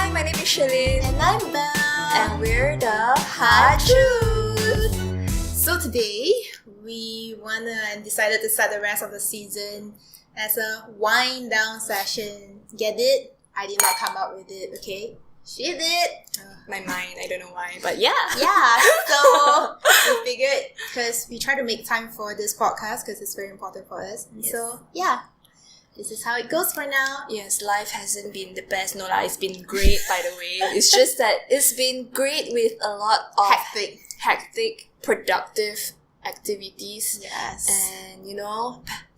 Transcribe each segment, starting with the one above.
Hi, my name is Shalene. And I'm Belle. And we're the Hard Truth. So today, we decided to start the rest of the season as a wind down session. Get it? I did not come up with it, okay? She did. My mind, I don't know why, but yeah. Yeah, so we figured, because we try to make time for this podcast because it's very important for us. And so, yeah, this is how it goes for now. Yes, life hasn't been the best. No, it's been great, by the way. It's just that it's been great with a lot of hectic, productive activities. Yes. And,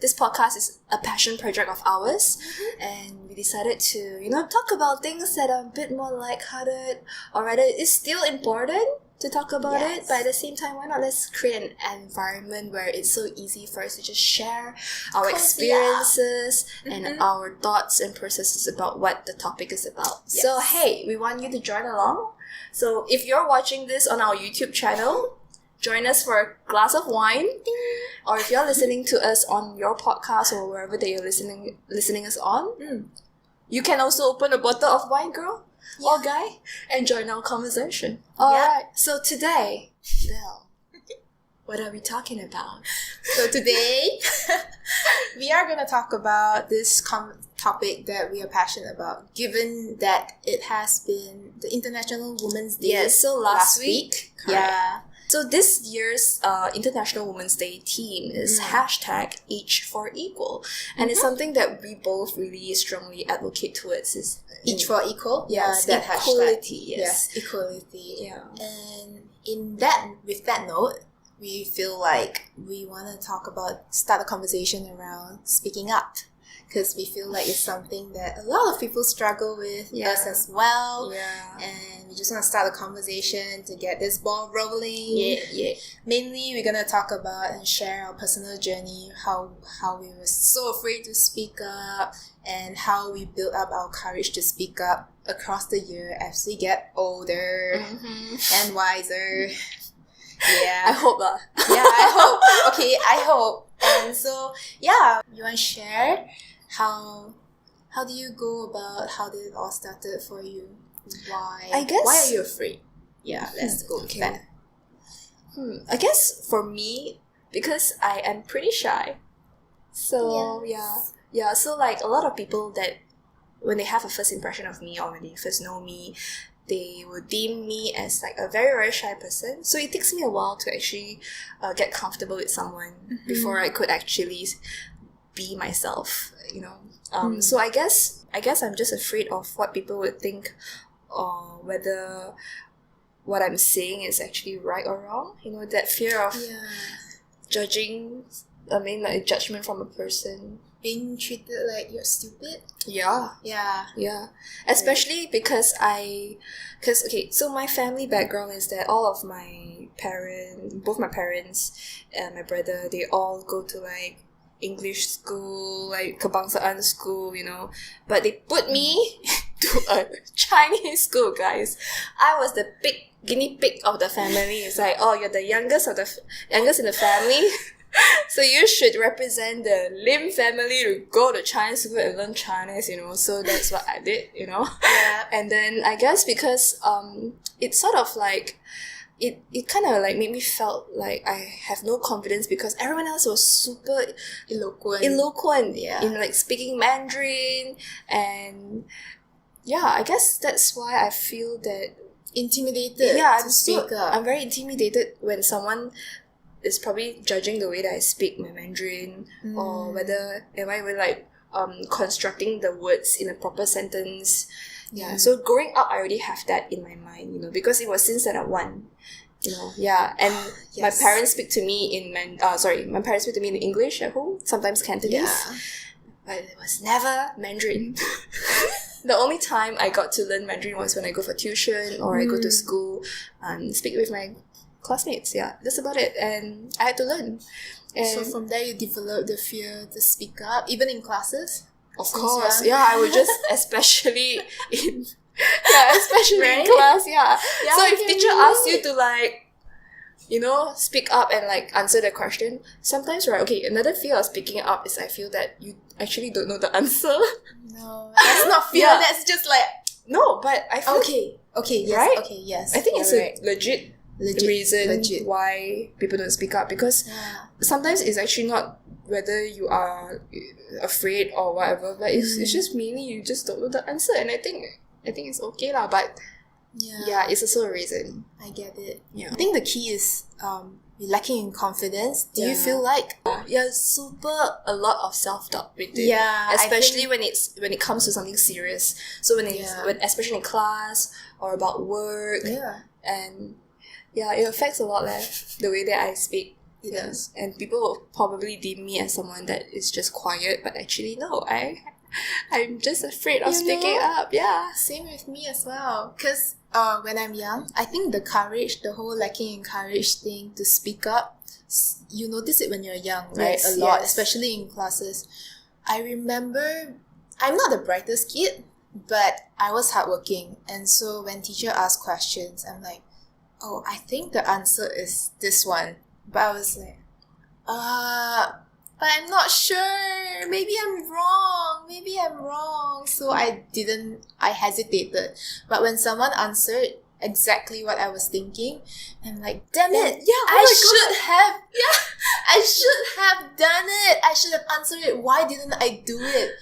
this podcast is a passion project of ours. Mm-hmm. And we decided to, talk about things that are a bit more lighthearted, or rather, it's still important to talk about it, but at the same time, why not let's create an environment where it's so easy for us to just share our experiences and our thoughts and processes about what the topic is about. Yes. So, hey, we want you to join along. So, if you're watching this on our YouTube channel, join us for a glass of wine. Or if you're listening to us on your podcast or wherever that you're listening us on, you can also open a bottle of wine, girl. Or guy, and join our conversation. Alright, so today, Belle, what are we talking about? So today, we are going to talk about this topic that we are passionate about, given that it has been the International Women's Day. Yes, so last week. Yeah. So this year's International Women's Day theme is hashtag Each for Equal. And it's something that we both really strongly advocate towards. Is Each for Equal? Yes, that equality. Hashtag. Yes, equality. Yeah. And with that note, we feel like we want to start a conversation around speaking up. Because we feel like it's something that a lot of people struggle with, us as well. Yeah. And we just want to start a conversation to get this ball rolling. Yeah. Mainly, we're going to talk about and share our personal journey, how we were so afraid to speak up, and how we built up our courage to speak up across the year as we get older and wiser. Yeah. I hope. Yeah, I hope. Okay, I hope. And so, yeah, you want to share how do you go about how did it all started for you? Why are you afraid? Yeah, let's go with that. I guess for me, because I am pretty shy. So yeah, so like a lot of people that when they have a first impression of me or when they first know me, they would deem me as like a very, very shy person. So it takes me a while to actually get comfortable with someone before I could actually be myself, So I guess I'm just afraid of what people would think, or whether what I'm saying is actually right or wrong. That fear of judging, like judgment from a person. Being treated like you're stupid? Yeah. Especially because so my family background is that all of both my parents and my brother, they all go to like English school, like Kebangsaan school, but they put me to a Chinese school, guys. I was the guinea pig of the family. It's like, oh, you're the youngest in the family. So you should represent the Lim family to go to Chinese school and learn Chinese, So that's what I did, Yeah. And then I guess because it's sort of like it kind of like made me felt like I have no confidence because everyone else was super eloquent in like speaking Mandarin, and I guess that's why I feel that intimidated to speak up. I'm very intimidated when someone is probably judging the way that I speak my Mandarin, or whether am I even like constructing the words in a proper sentence. Yeah. So growing up, I already have that in my mind, because it was since that I won. And my parents speak to me in English at home, sometimes Cantonese, but it was never Mandarin. The only time I got to learn Mandarin was when I go for tuition or I go to school and speak with my classmates. Yeah, that's about it. And I had to learn. And so from there, you developed the fear to speak up, even in classes? Of course, I would just, especially in class, So if teacher asks you to like, speak up and like answer the question, sometimes, right, okay, another fear of speaking up is I feel that you actually don't know the answer. No, that's not fear, that's just like, No, but I feel Okay, yes, right? okay, yes. I think it's you're a right. legit Legit reason why people don't speak up, because Yeah. sometimes it's actually not whether you are afraid or whatever, but it's just mainly you just don't know the answer, and I think it's okay lah, but yeah, it's also a reason. I get it. Yeah. I think the key is you're lacking in confidence. Do you Yeah. feel like? Yeah, super a lot of self-doubt with it. Yeah, especially when it comes to something serious. So when Yeah. especially in class or about work, and yeah, it affects a lot the way that I speak. It does. And people will probably deem me as someone that is just quiet, but actually no, I'm just afraid of speaking up. Yeah. Same with me as well. Because when I'm young, I think the whole lacking in courage thing to speak up, you notice it when you're young, right? Yes, a lot, yes. especially in classes. I remember, I'm not the brightest kid, but I was hardworking. And so when teacher asked questions, I'm like, oh, I think the answer is this one. But I was like, but I'm not sure. Maybe I'm wrong. So I hesitated. But when someone answered exactly what I was thinking, I'm like, damn it. Yeah, I should have done it. I should have answered it. Why didn't I do it?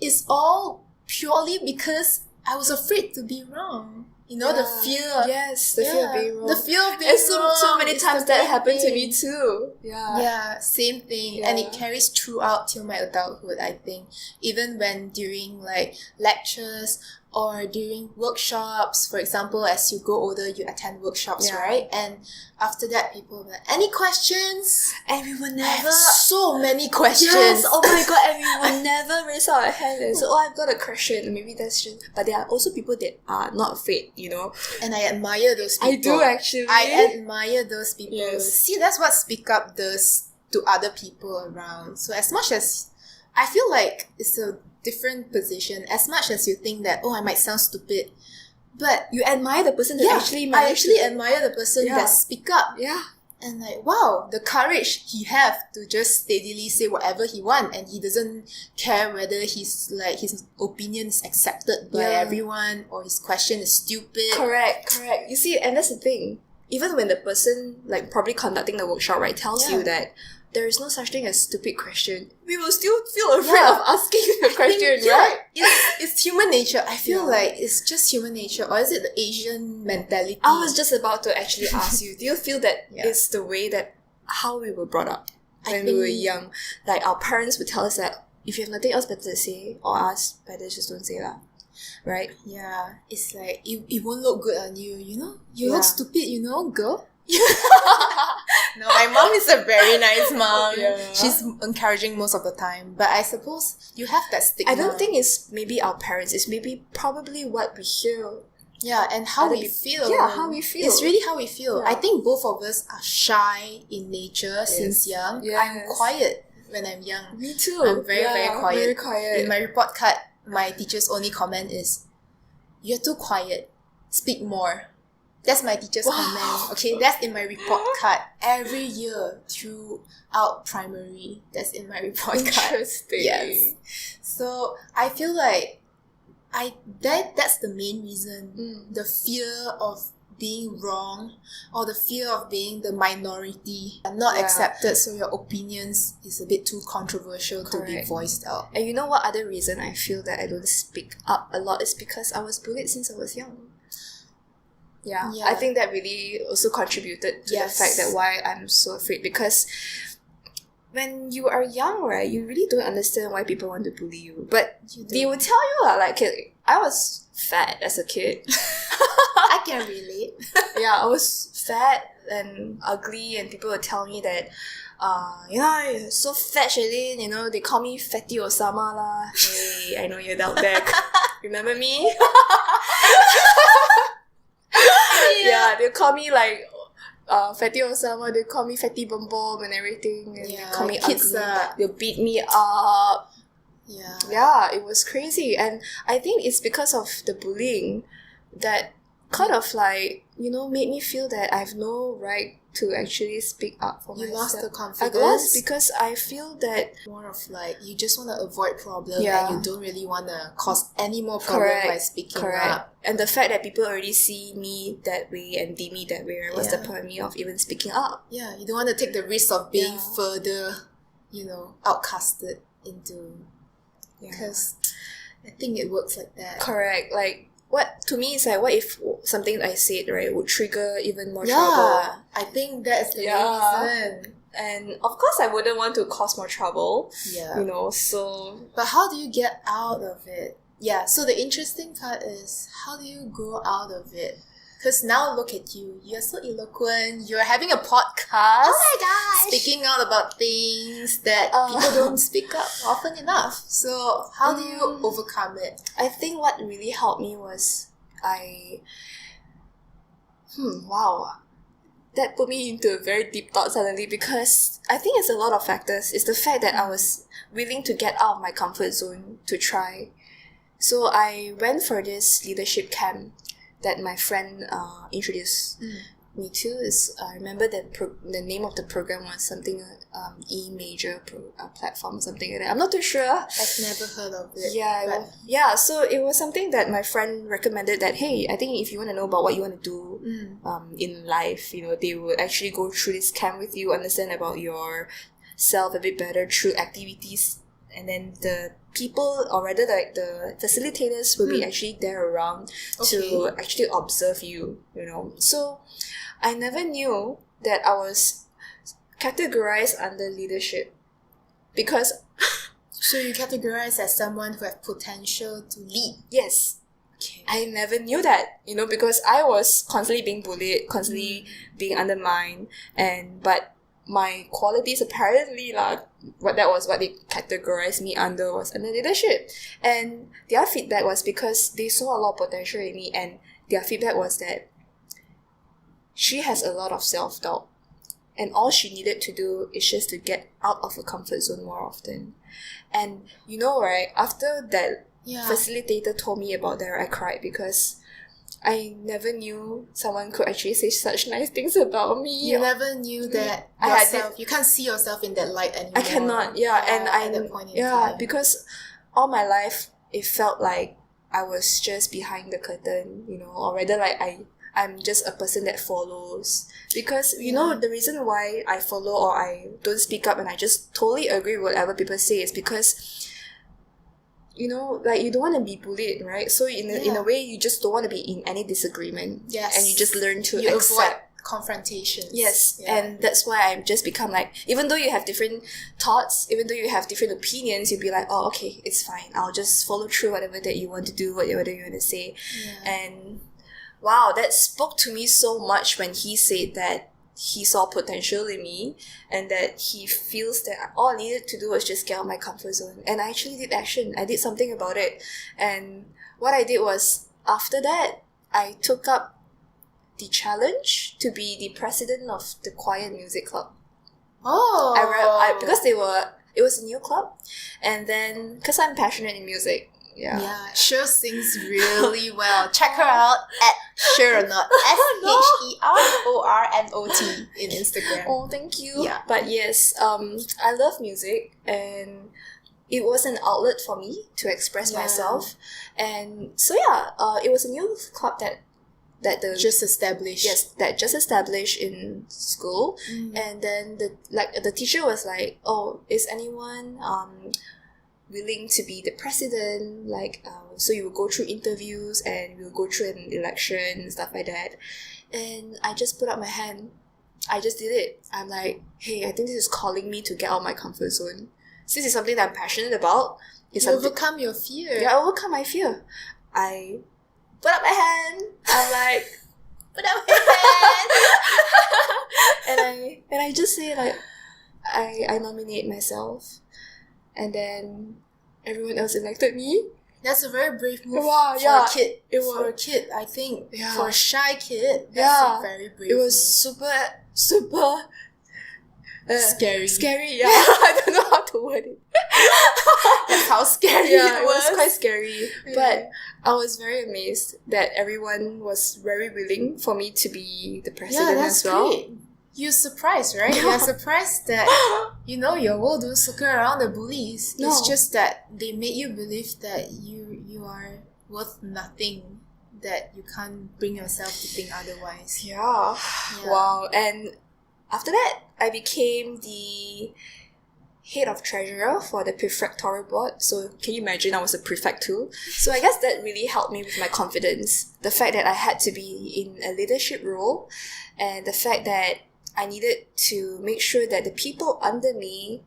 It's all purely because I was afraid to be wrong. You know, the fear. Yes, the fear of being wrong. The fear of being And wrong. so many is times the that main happened to thing. me too. Yeah. Yeah, same thing. And it Yeah. carries throughout till my adulthood, I think. Even when during like lectures or during workshops, for example, as you grow older, you attend workshops, Yeah. right? And after that, people will be like, any questions? And we will I have never. so many questions. Yes, oh my god, and we will never raise our hand and say, oh, I've got a question. Maybe that's just. But there are also people that are not afraid, you know. And I admire those people. I do actually. I admire those people. Yes. See, that's what speak up does to other people around. So as much as I feel like it's a different position, as much as you think that, oh, I might sound stupid, but You admire the person that actually I managed actually to. admire the person Yeah. that speak up. Yeah. And like, wow, the courage he have to just steadily say whatever he want, and he doesn't care whether his opinion is accepted by Yeah. everyone or his question is stupid. Correct. You see, and that's the thing. Even when the person, like, probably conducting the workshop, right, tells Yeah. you that there is no such thing as stupid question, we will still feel afraid of asking the question, right? It's human nature. I feel like it's just human nature, or is it the Asian mentality? I was just about to actually ask you, do you feel that Yeah. it's the way that how we were brought up I when we were think- young? Like, our parents would tell us that if you have nothing else better to say or ask, better just don't say that, right? Yeah, it's like it won't look good on you. You know, you Yeah. look stupid. You know, girl. No, my mom is a very nice mom. Yeah. She's encouraging most of the time, but I suppose you have that stigma. I don't think it's maybe our parents, it's maybe probably what we hear. Yeah, and how Other we people- feel. Yeah, how we feel. It's really how we feel. Yeah. I think both of us are shy in nature since young. Yes. I'm quiet when I'm young. Me too. I'm very, very quiet. Very quiet. In my report card, my teacher's only comment is, "You're too quiet. Speak more." That's my teacher's Wow. comment. Okay, that's in my report card every year throughout primary. That's in my report card. Interesting. Yes. So I feel like that's the main reason. The fear of being wrong, or the fear of being the minority, and not Yeah. accepted, so your opinions is a bit too controversial to be Correct. voiced out. And you know what other reason I feel that I don't speak up a lot is because I was bullied since I was young. Yeah. Yeah. I think that really also contributed to Yes. the fact that why I'm so afraid, because when you are young, right, you really don't understand why people want to bully you. But You they do. will tell you like, I was fat as a kid. I can relate. Yeah, I was fat and ugly, and people would tell me that, you're so fat, Shalene, they call me Fatty Osama lah. Hey, I know you're out there. Remember me? Yeah, they call me like Fatty Osama, they call me Fatty Bum Bum and everything, and Yeah, they call me kids ugly. are- They'll beat me up. Yeah. Yeah, it was crazy. And I think it's because of the bullying that kind of like, made me feel that I have no right to actually speak up for You myself. lost the I confidence. lost because I feel that More of like you just want to avoid problem Yeah. and you don't really want to cause any more problem by speaking up. And the fact that people already see me that way and deem me that way, right? What's the Yeah. point of me of even speaking up? Yeah, you don't want to take the risk of being Yeah. further, outcasted into. Yeah. Because I think it works like that. Correct. Like, what to me is like, what if something I said, right, would trigger even more Yeah, trouble? I think that's the Yeah. main reason. And of course, I wouldn't want to cause more trouble, Yeah. so But how do you get out of it? Yeah, so the interesting part is how do you grow out of it? Because now look at you. You're so eloquent. You're having a podcast. Oh my gosh. Speaking out about things that people don't speak up often enough. So how do you overcome it? I think what really helped me was wow. That put me into a very deep thought suddenly, because I think it's a lot of factors. It's the fact that I was willing to get out of my comfort zone to try. So I went for this leadership camp that my friend introduced me to. I remember the name of the program was something E major platform, something like that. I'm not too sure. I've never heard of it. Yeah. So it was something that my friend recommended that, hey, I think if you want to know about what you want to do in life, they would actually go through this camp with you, understand about yourself a bit better through activities, and then the people, or rather like the facilitators, will be actually there around to actually observe you. So I never knew that I was categorized under leadership, because So you categorize as someone who has potential to lead. yes, Okay. I never knew that, because I was constantly being bullied, constantly being undermined, but my qualities apparently that was what they categorized me under, was under leadership. And their feedback was because they saw a lot of potential in me, and their feedback was that she has a lot of self-doubt, and all she needed to do is just to get out of her comfort zone more often. And right, after that facilitator told me about that, I cried, because I never knew someone could actually say such nice things about me. You never knew that you can't see yourself in that light anymore. I cannot, and at that point in time. because all my life it felt like I was just behind the curtain, or rather like I'm just a person that follows. Because the reason why I follow or I don't speak up and I just totally agree with whatever people say is because like you don't want to be bullied, right? So in a way, you just don't want to be in any disagreement. Yes. And you just learn to avoid accept confrontations. Yes. Yeah. And that's why I've just become like, even though you have different thoughts, even though you have different opinions, you'll be like, oh, okay, it's fine. I'll just follow through whatever that you want to do, whatever you want to say. Yeah. And wow, that spoke to me so much when he said that he saw potential in me, and that he feels that all I needed to do was just get out of my comfort zone. And I actually did action. I did something about it. And what I did was, after that, I took up the challenge to be the president of the choir and music club. Oh. Because it was a new club, and then because I'm passionate in music. Yeah, Sher sings really well. Check her out at Sheronot, SHERORNOT in Instagram. Oh, thank you. Yeah. But yes, I love music, and it was an outlet for me to express myself. And so it was a new club that Just established. Yes, that just established in school. And then the teacher was like, oh, is anyone willing to be the president? So you will go through interviews and we'll go through an election and stuff like that. And I just put up my hand. I just did it. I'm like, hey, I think this is calling me to get out of my comfort zone. Since it's something that I'm passionate about. You overcome your fear. Yeah, I overcome my fear. I put up my hand. I'm like, Put up your hand. and I just say like, I nominate myself, and then everyone else elected me. That's a very brave move Wow, for a kid. For a kid, I think. Yeah. For a shy kid, that's a very brave It was move. super Scary. Scary, yeah. I don't know how to word it. That's how scary It it was quite scary. Yeah. But I was very amazed that everyone was very willing for me to be the president that's as well. great. You're surprised, right? You're surprised that, your world don't circle around the bullies. No. It's just that they made you believe that you are worth nothing, that you can't bring yourself to think otherwise. Yeah. Wow. And after that, I became the head of treasurer for the prefectorial board. So can you imagine I was a prefect too? So I guess that really helped me with my confidence. The fact that I had to be in a leadership role, and the fact that I needed to make sure that the people under me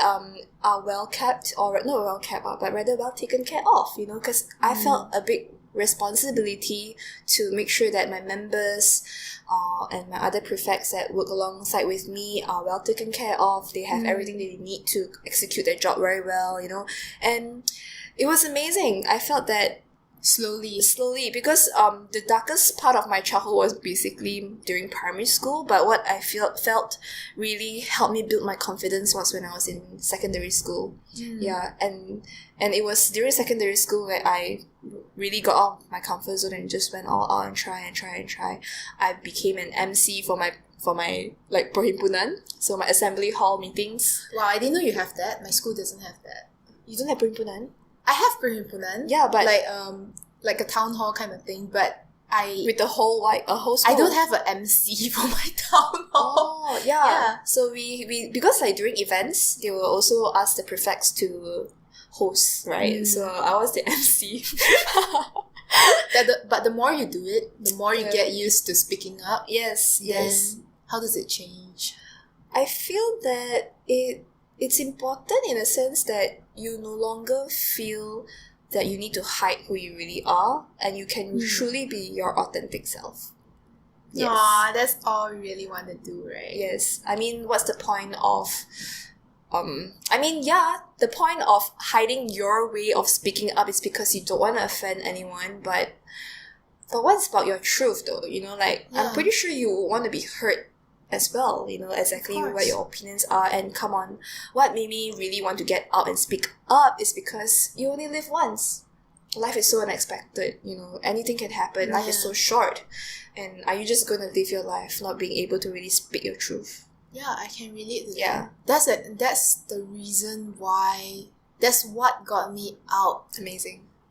are well kept, or not well kept, but rather well taken care of, because I felt a big responsibility to make sure that my members and my other prefects that work alongside with me are well taken care of. They have everything they need to execute their job very well, and it was amazing. I felt that slowly, because the darkest part of my childhood was basically during primary school, but what I felt really helped me build my confidence was when I was in secondary school. And it was during secondary school where I really got out of my comfort zone and just went all out and try. I became an MC for my like perhimpunan, so my assembly hall meetings. Wow, I didn't know you have that. My school doesn't have that. You don't have perhimpunan? I have perhimpunan. Yeah, but like a town hall kind of thing, but with a whole school. I don't have an MC for my town hall. Oh, yeah. So we because during events, they will also ask the prefects to host, right? So I was the MC. But the more you do it, the more you get used to speaking up. Yes. How does it change? I feel that it's important in a sense that you no longer feel that you need to hide who you really are, and you can truly be your authentic self. Yes. Aww, that's all we really want to do, right? Yes. I mean, what's the point of the point of hiding your way of speaking up is because you don't want to offend anyone, but what's about your truth though? I'm pretty sure you want to be heard as well, exactly what your opinions are. And come on, what made me really want to get out and speak up is because you only live once. Life is so unexpected, anything can happen. Life is so short, and are you just gonna live your life not being able to really speak your truth? Yeah, I can relate to that. That's the reason why, that's what got me out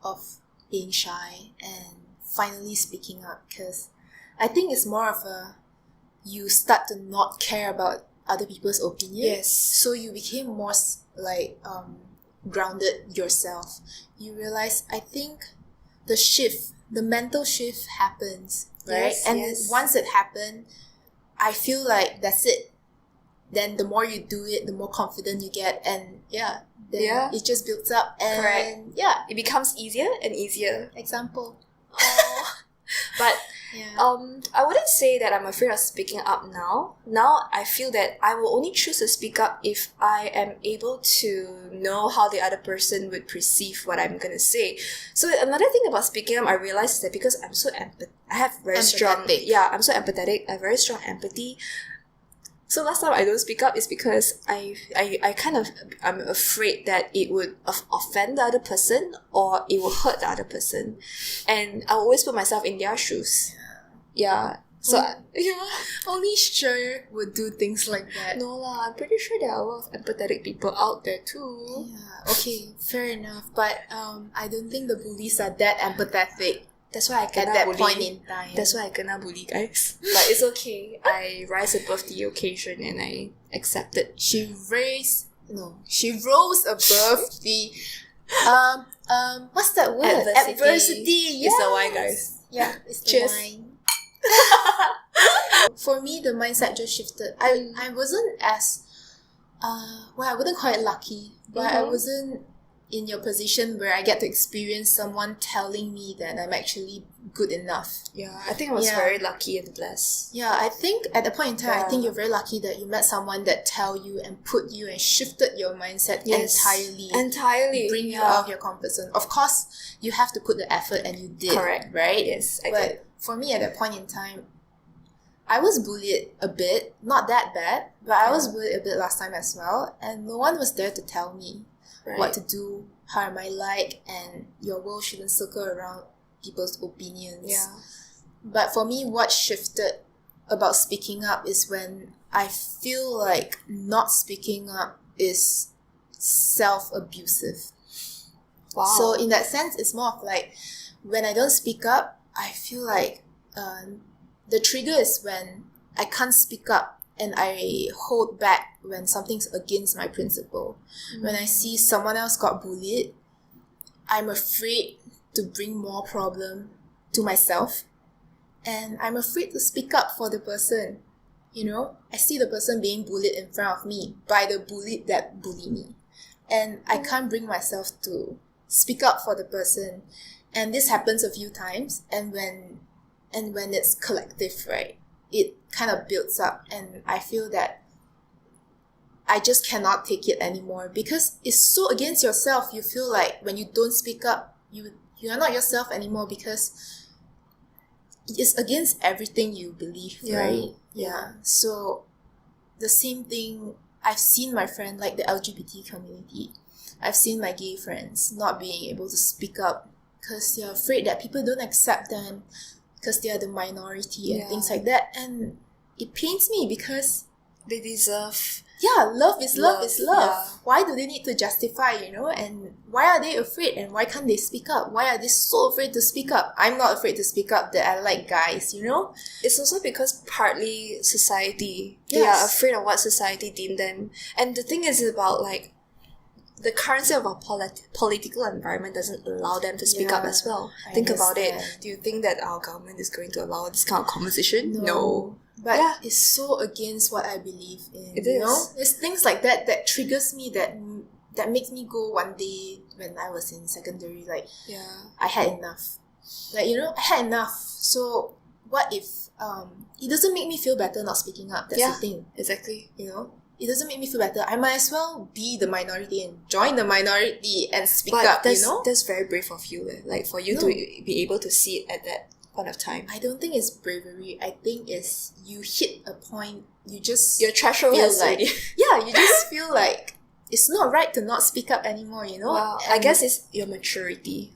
of being shy and finally speaking up, because I think it's more of you start to not care about other people's opinions. Yes. So you became more grounded yourself. You realize, I think the mental shift happens, right? Once it happened, I feel like that's it. Then the more you do it, the more confident you get, and it just builds up, and correct. It becomes easier and easier. Example. But I wouldn't say that I'm afraid of speaking up now. Now I feel that I will only choose to speak up if I am able to know how the other person would perceive what I'm going to say. So another thing about speaking up, I realized is that because I'm so I have very strong... Yeah, I'm so empathetic. I have very strong empathy. So last time I don't speak up is because I'm afraid that it would offend the other person or it will hurt the other person. And I always put myself in their shoes. Yeah. So, only sure would do things like that. No lah, I'm pretty sure there are a lot of empathetic people out there too. Yeah, okay, fair enough. But I don't think the bullies are that empathetic. That's why I kena at that bully. Point in time. That's why I kena bully, guys. But it's okay. I rise above the occasion and I accept it. She rose above the what's that word? Adversity. Yes. It's the wine, guys. Yeah, it's the Cheers. wine. For me, the mindset just shifted. I wasn't as I wouldn't call it lucky, but I wasn't in your position where I get to experience someone telling me that I'm actually good enough. Yeah, I think I was very lucky and blessed. Yeah, I think at the point in time, I think you're very lucky that you met someone that tell you and put you and shifted your mindset entirely. Bring you out of your comfort zone. Of course, you have to put the effort, and you did. Correct. Right? Yes, I did. But for me, at that point in time, I was bullied a bit. Not that bad, but I was bullied a bit last time as well. And no one was there to tell me what to do, how am I like, and your world shouldn't circle around people's opinions. Yeah. But for me, what shifted about speaking up is when I feel like not speaking up is self-abusive. Wow. So in that sense, it's more of like when I don't speak up, I feel like the trigger is when I can't speak up and I hold back when something's against my principle. When I see someone else got bullied, I'm afraid to bring more problem to myself, and I'm afraid to speak up for the person. You know, I see the person being bullied in front of me by the bullied that bully me, and I can't bring myself to speak up for the person. And this happens a few times, and when it's collective, right, it kind of builds up, and I feel that I just cannot take it anymore because it's so against yourself. You feel like when you don't speak up, you are not yourself anymore because it's against everything you believe, right? Yeah. So the same thing, I've seen my friend, like the LGBT community, I've seen my gay friends not being able to speak up because they're afraid that people don't accept them because they are the minority and things like that. And it pains me because they deserve... Yeah, love is love. Yeah. Why do they need to justify, and why are they afraid, and why can't they speak up? Why are they so afraid to speak up? I'm not afraid to speak up that I like guys, It's also because partly society. They Yes. are afraid of what society deem them. And the thing is about like the currency of our political environment doesn't allow them to speak up Yeah, as well. I Think about it. understand. Do you think that our government is going to allow this kind of conversation? No. But Yeah. it's so against what I believe in. It you is. know? It's things like that triggers me, that makes me go one day when I was in secondary, like, Yeah. I had enough. Like, I had enough. So what if it doesn't make me feel better not speaking up? That's the thing. Exactly. It doesn't make me feel better. I might as well be the minority and join the minority and speak But up, that's very brave of you. Like for you No. to be able to see it at that point of time. I don't think it's bravery. I think it's you hit a point, you just Your threshold feel is like already... you just feel like it's not right to not speak up anymore, Wow. I guess it's your maturity.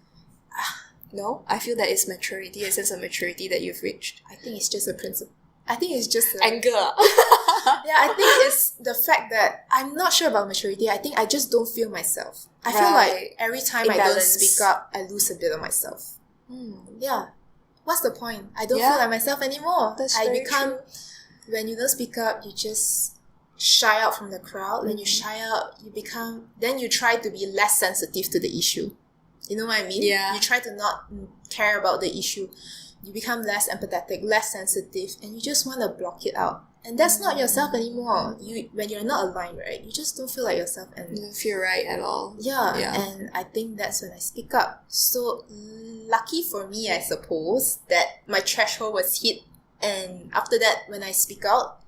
No? I feel that it's maturity, a sense of maturity that you've reached. I think it's just a principle. I think it's just Anger. I think it's the fact that I'm not sure about maturity. I think I just don't feel myself. I feel like Right. every time I don't Imbalance. speak up, I lose a bit of myself. Yeah. What's the point? I don't Yeah. feel like myself anymore. That's I very become true. When you don't speak up, you just shy out from the crowd. When you Mm-hmm. shy out, then you try to be less sensitive to the issue. You know what I mean? Yeah. You try to not care about the issue. You become less empathetic, less sensitive, and you just want to block it out. And that's not yourself anymore. When you're not aligned, right? You just don't feel like yourself, and You don't feel right at all. yeah, Yeah. and I think that's when I speak up. So lucky for me, I suppose, that my threshold was hit, and after that, when I speak out,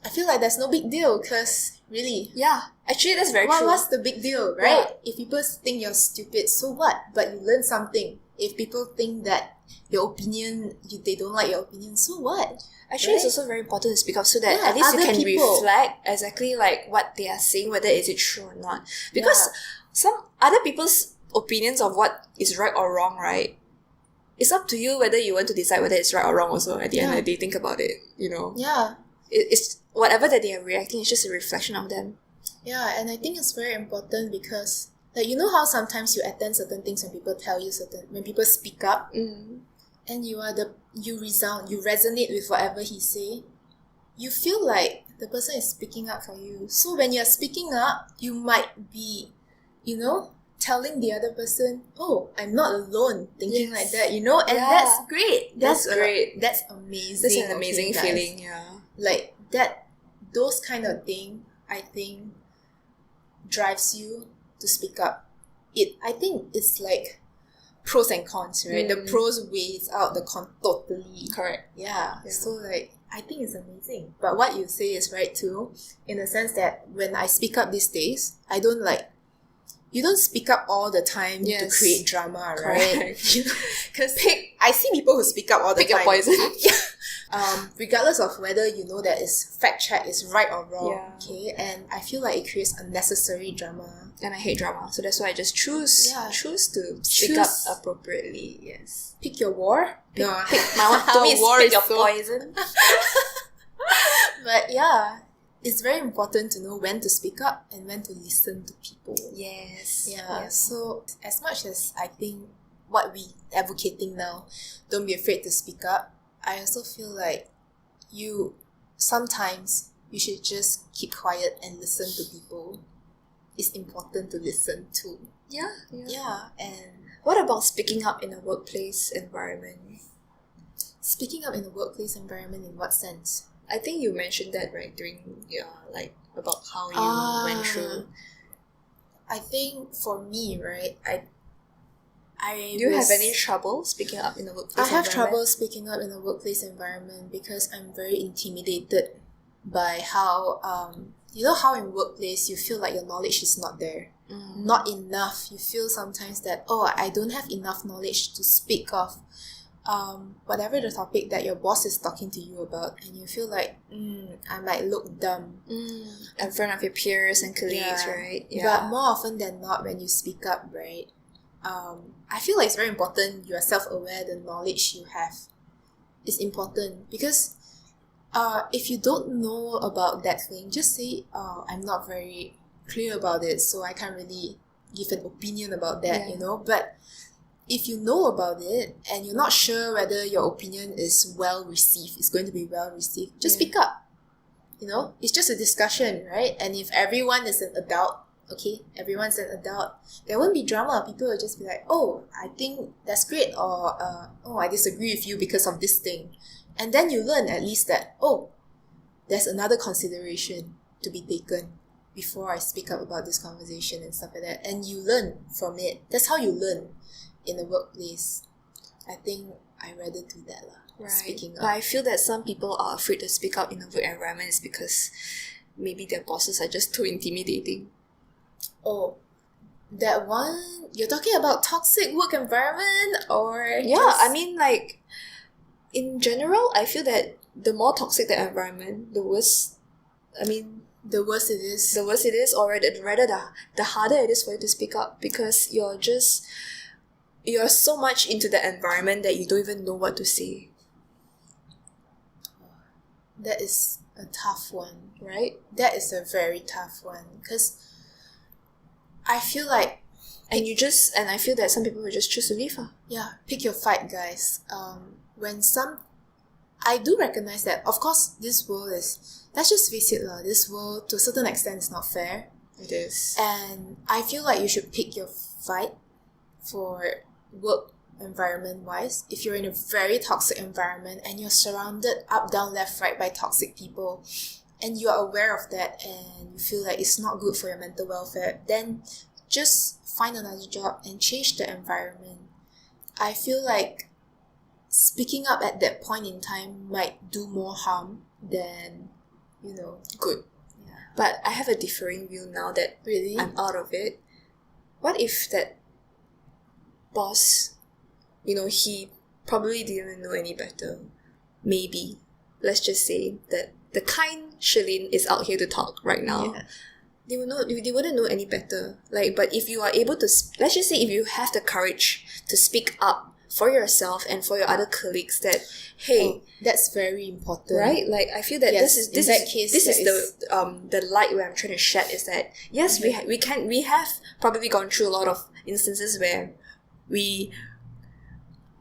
I feel like there's no big deal because really, Yeah. Actually, that's very true. what's the big deal, right? If people think you're stupid, so what? But you learn something. If people think that your opinion, they don't like your opinion, so what? Actually, it's also very important to speak up so that Yeah, at least you other can people. reflect exactly like what they are saying, whether is it true or not. Because some other people's opinions of what is right or wrong, right? It's up to you whether you want to decide whether it's right or wrong also at the end of the day. Think about it, Yeah. It's whatever that they are reacting, it's just a reflection of them. Yeah, and I think it's very important because, like, you know how sometimes you attend certain things when people tell you when people speak up, and you resonate with whatever he say, you feel like the person is speaking up for you. So when you're speaking up, you might be, telling the other person, oh, I'm not alone thinking like that, and that's great. That's great. That's amazing. That's an okay, amazing guys. feeling, yeah. Like that, those kind of thing, I think, drives you to speak up. I think it's like pros and cons, right? The pros weighs out the con totally. Correct. Yeah. Yeah. So like, I think it's amazing. But what you say is right too, in the sense that when I speak up these days, I don't you don't speak up all the time to Yes. create drama, Correct. right? Because I see people who speak up all the Pick your time. poison. regardless of whether you know that is fact check is right or wrong. Yeah. Okay, and I feel like it creates unnecessary drama. And I hate drama, so that's why I just choose to speak up appropriately. Yes. Pick your war. Pick my one. To me, it's War pick is your so- poison. But yeah, it's very important to know when to speak up and when to listen to people. Yes. Yeah. Yes. So as much as I think what we advocating now, don't be afraid to speak up, I also feel like sometimes you should just keep quiet and listen to people. It's important to listen to. Yeah. Yeah. And What about speaking up in a workplace environment? speaking up in a workplace environment, in what sense? I think you mentioned that right during about how you went through. I think for me, right, Do you have any trouble speaking up in a workplace I have environment? trouble speaking up in a workplace environment because I'm very intimidated by how how in workplace you feel like your knowledge is not there, not enough. You feel sometimes that I don't have enough knowledge to speak of whatever the topic that your boss is talking to you about, and you feel like I might look dumb in front of your peers and colleagues, Yeah. right? But more often than not, when you speak up, right, I feel like it's very important you are self-aware. The knowledge you have is important because if you don't know about that thing, just say, I'm not very clear about it, so I can't really give an opinion about that, Yeah. But if you know about it and you're not sure whether your opinion is well received, it's going to be well received, just Yeah. speak up. It's just a discussion, right? And if everyone is an adult, everyone's an adult, there won't be drama. People will just be like, I think that's great, or I disagree with you because of this thing. And then you learn at least that, there's another consideration to be taken before I speak up about this conversation and stuff like that. And you learn from it. That's how you learn in the workplace. I think I'd rather do that Right. speaking But up. I feel that some people are afraid to speak up in a work environment is because maybe their bosses are just too intimidating. That one, you're talking about toxic work environment, or Yeah, just- I mean, like, in general, I feel that the more toxic the environment, the worse. I mean, the worse it is. the worse it is, or rather the harder it is for you to speak up because you're so much into the environment that you don't even know what to say, That is a tough one. right? That is a very tough one because I feel like And I feel that some people will just choose to leave. pick your fight, guys. I do recognize that, of course, this world is, let's just face it, this world to a certain extent is not fair. It is. And I feel like you should pick your fight for work environment wise. If you're in a very toxic environment and you're surrounded up, down, left, right by toxic people, and you are aware of that and you feel like it's not good for your mental welfare, then just find another job and change the environment. I feel like speaking up at that point in time might do more harm than, Good. Yeah. But I have a differing view now that Really? I'm out of it. What if that boss, he probably didn't know any better. Maybe. Let's just say that the kind Shalene is out here to talk right now. Yeah. They wouldn't know any better. But if you are able to, let's just say if you have the courage to speak up for yourself and for your other colleagues that, hey, That's very important. right? I feel that Yes, this in that case, is that the light where I'm trying to shed is that yes, we have probably gone through a lot of instances where we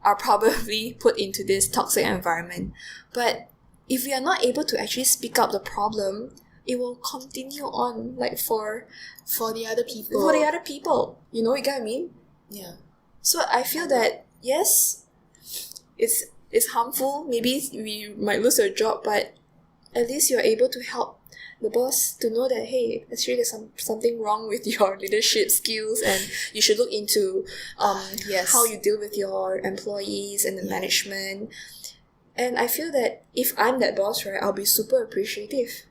are probably put into this toxic environment, but if we are not able to actually speak up the problem, it will continue on for For the other people. for the other people. You get what I mean? Yeah. So I feel that yes, it's harmful. Maybe we might lose our job, but at least you're able to help the boss to know that, hey, actually there's something wrong with your leadership skills, and you should look into Yes. how you deal with your employees and the management. And I feel that if I'm that boss, right, I'll be super appreciative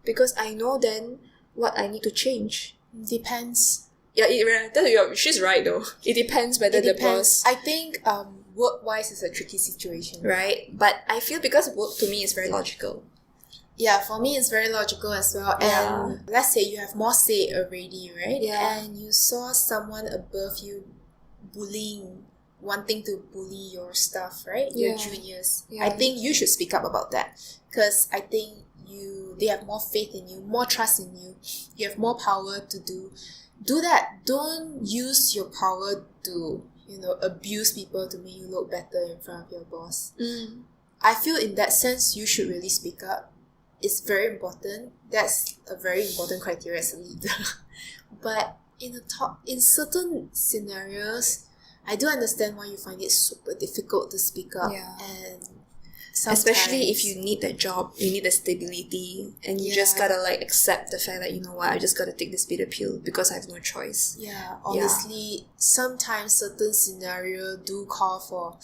because I know then what I need to change. Depends. Yeah, she's right though. It depends whether It the depends. boss. I think work-wise is a tricky situation. right? But I feel because work to me is very logical. Yeah, for me it's very logical as well. Yeah. And let's say you have more say already, right? Yeah. And you saw someone above you wanting to bully your staff, right? Your Yeah. juniors. Yeah. I think you should speak up about that. Because I think they have more faith in you, more trust in you. You have more power to do that. Don't use your power to, abuse people to make you look better in front of your boss. I feel in that sense you should really speak up. It's very important. That's a very important criteria as a leader. But in certain scenarios, I do understand why you find it super difficult to speak up. Yeah. And especially if you need that job, you need the stability, and you just gotta like accept the fact that, you know what, I just gotta take this bitter pill because I have no choice. Yeah, honestly, sometimes certain scenario do call for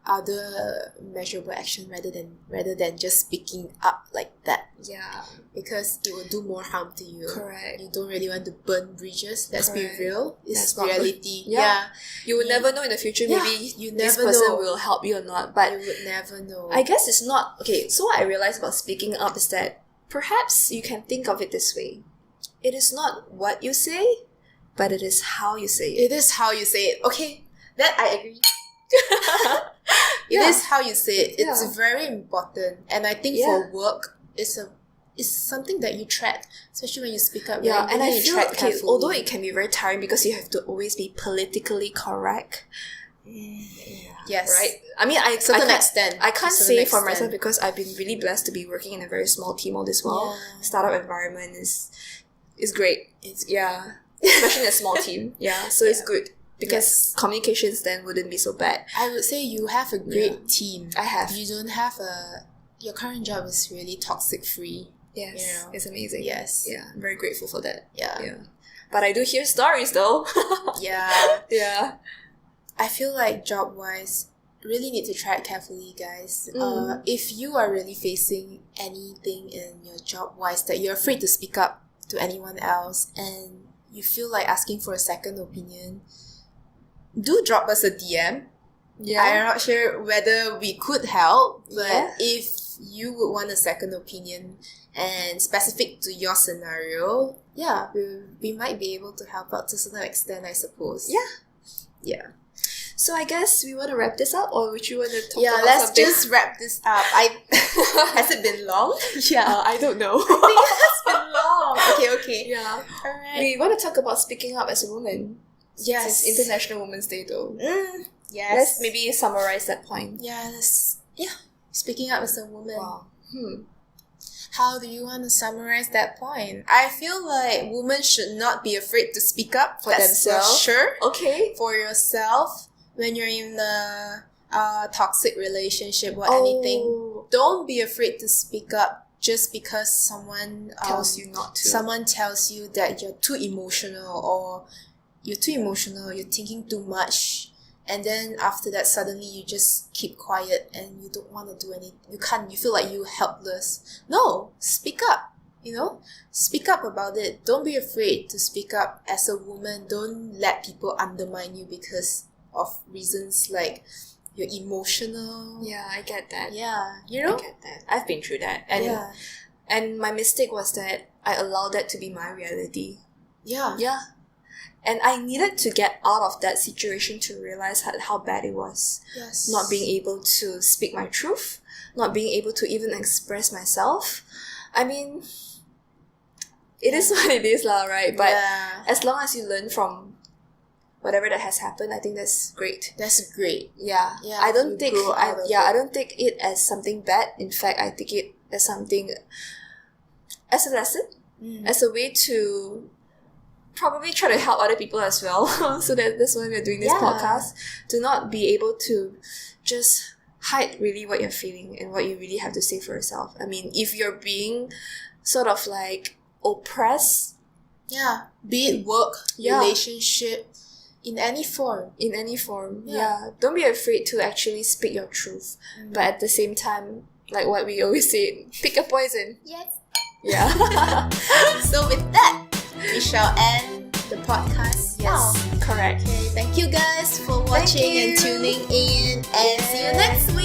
other measurable action rather than just speaking up like that, Yeah, because it will do more harm to you. correct. You don't really want to burn bridges. Let's Correct. be real. It's That's not good. reality. Yeah. You will never know in the future, maybe you this never person know. will help you or not. But You would never know. I guess it's not okay. So what I realized about speaking up is that perhaps you can think of it this way: it is not what you say, but it is how you say it. It is how you say it. Okay, that I agree. It Yeah. is how you say it. It's Yeah. very important, and I think Yeah. for work, it's something that you track, especially when you speak up. Yeah, right? and You I need to feel track okay, carefully. although it can be very tiring because you have to always be politically correct. yes, Right? I mean, I certain can't, extent. I can't to certain say for extent. myself because I've been really blessed to be working in a very small team all this while. Yeah. Startup environment is great. It's Yeah, especially in a small team. Yeah, so it's Yeah. good because communications then wouldn't be so bad. I would say you have a great team. I have. You don't have your current job is really toxic free. Yes, You know. it's amazing. Yes. Yeah, I'm very grateful for that. Yeah. Yeah, but I do hear stories though. Yeah. Yeah. I feel like job wise, really need to track carefully, guys. Mm. If you are really facing anything in your job wise that you're afraid to speak up to anyone else and you feel like asking for a second opinion, do drop us a DM. Yeah. I'm not sure whether we could help, but Yeah. if you would want a second opinion and specific to your scenario, yeah, we might be able to help out to a certain extent, I suppose. Yeah. Yeah. So I guess we want to wrap this up, or would you want to talk Yeah, about let's something? just wrap this up. Has it been long? Yeah. I don't know. I think it has been long. Okay. Yeah. Alright. We want to talk about speaking up as a woman. Yes. It's International Women's Day though. Yes. Let's maybe summarize that point. Yes. Yeah. Speaking up as a woman. Wow. How do you want to summarize that point? I feel like women should not be afraid to speak up For that's for themselves? sure. Okay. For yourself, when you're in a toxic relationship or Oh. anything, don't be afraid to speak up just because someone Tells you not to. Someone tells you that you're too emotional or you're thinking too much, and then after that suddenly you just keep quiet and you don't want to do anything. You feel like you're helpless. No, speak up. Speak up about it. Don't be afraid to speak up as a woman. Don't let people undermine you because of reasons like you're emotional. Yeah, I get that. Yeah, I get that. I've been through that. And yeah, and my mistake was that I allowed that to be my reality. yeah, Yeah. And I needed to get out of that situation to realize how bad it was. yes, Not being able to speak my truth, not being able to even express myself. I mean, it is what it is, lah, right? But yeah, as long as you learn from whatever that has happened, I think that's great. that's great. Yeah. Yeah, I don't you take grow out of I it. don't take it as something bad. In fact, I take it as something as a lesson, as a way to probably try to help other people as well. So that's why we're doing this Yeah. podcast, to not be able to just hide really what you're feeling and what you really have to say for yourself. I mean, if you're being sort of like oppressed Yeah, be it work, Yeah. relationship, in any form. in any form, Yeah. don't be afraid to actually speak your truth. But at the same time, like what we always say, pick a poison. Yes. Yeah. So with that, we shall end the podcast. Yes, correct. Okay, thank you guys for watching and tuning in, and see you next week.